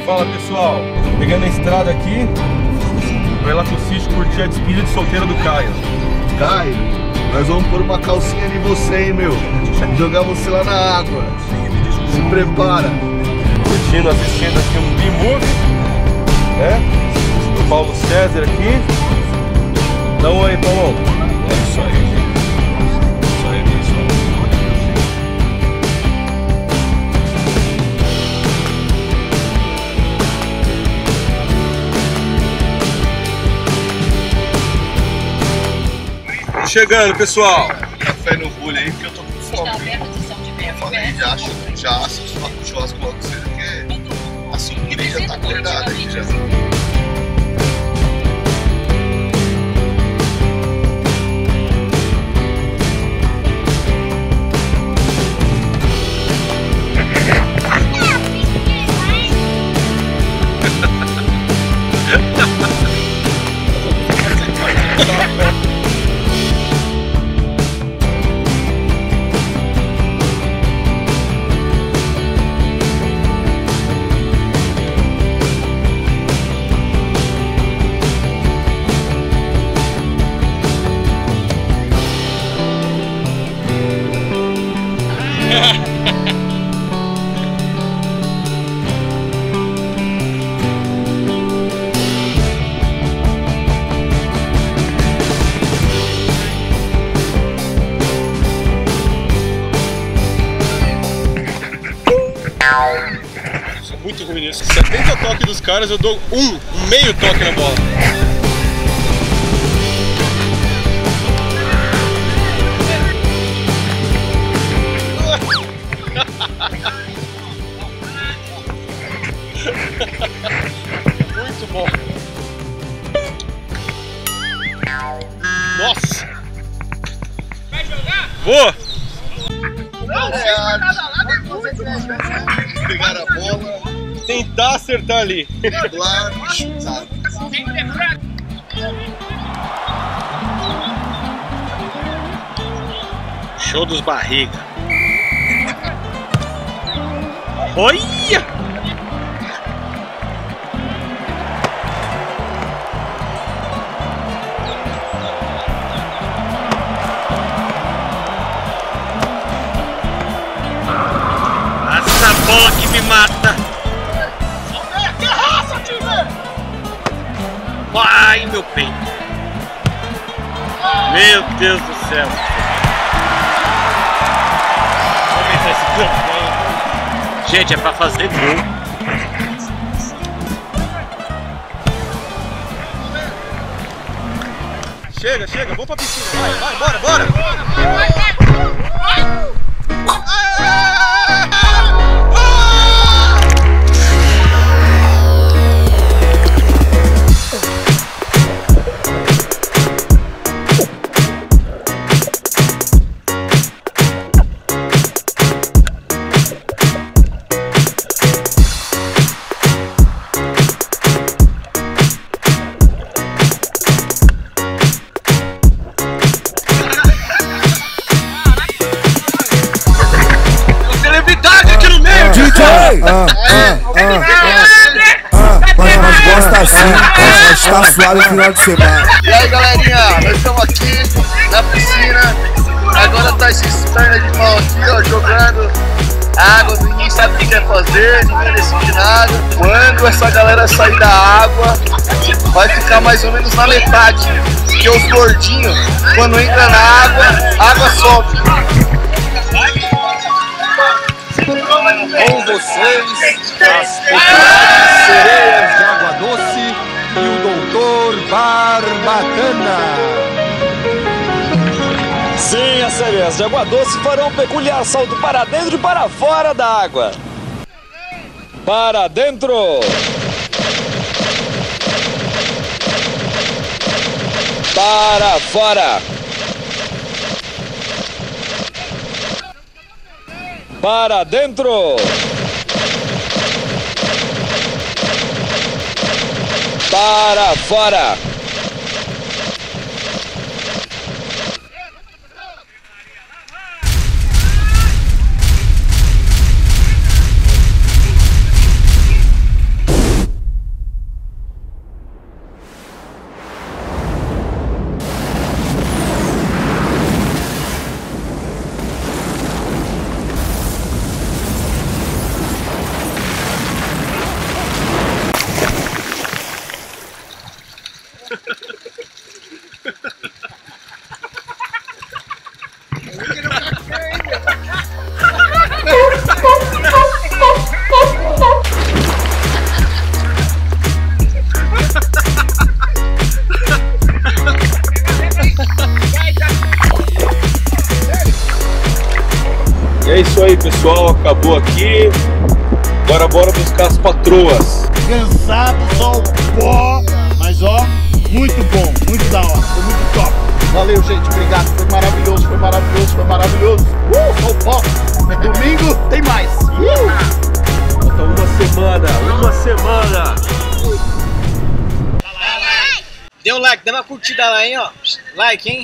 Fala pessoal, pegando a estrada aqui, vai lá pro sítio curtir a despedida de solteiro do Caio. Caio, nós vamos pôr uma calcinha em você, hein, meu? Jogar você lá na água. Se prepara. Curtindo, assistindo aqui um B-Movie, né? Do Paulo César aqui. Dá um oi, Paulão. É isso aí, gente. Isso aí, pessoal. Chegando, pessoal. Café no bulho aí, porque eu tô com fome. Eu falei, já assisto lá pro churrasco logo cedo, porque a sucrilha já tá acordada aí já. Sou muito ruim nisso. 70 toques dos caras, eu dou meio toque na bola. Muito bom. Nossa! Vai jogar? Vou! Não, pegar a bola, Tentar acertar ali. lá, chutar. Show dos barriga. Olha! Essa bola que me mata. Que raça, time! Ai, meu peito. Meu Deus do céu. Vou aumentar esse campo. Gente, é pra fazer gol. Chega, chega, vamos pra piscina. Vai, bora, bora! Mas gosta assim, nós tá suave no final de semana. E aí, galerinha, nós estamos aqui na piscina. Agora tá esses pernas de pau aqui, ó, jogando água. Ninguém sabe o que quer fazer, ninguém decide nada. Quando essa galera sair da água, vai ficar mais ou menos na metade. Porque os gordinhos, quando entra na água, a água sobe. Com vocês, as pequenas sereias de água doce e o Doutor Barbatana. Sim, as sereias de água doce farão um peculiar salto para dentro e para fora da água. Para dentro. Para fora. Para dentro. Para fora. isso aí, pessoal. Acabou aqui. Agora bora buscar as patroas. Cansado, só o pó, mas ó, muito bom, muito da hora, foi muito top. Valeu, gente, obrigado, foi maravilhoso, foi maravilhoso, foi maravilhoso. Só o pó. Domingo tem mais. Falta uma semana. Dê um like, dá uma curtida lá, hein, ó. Like, hein?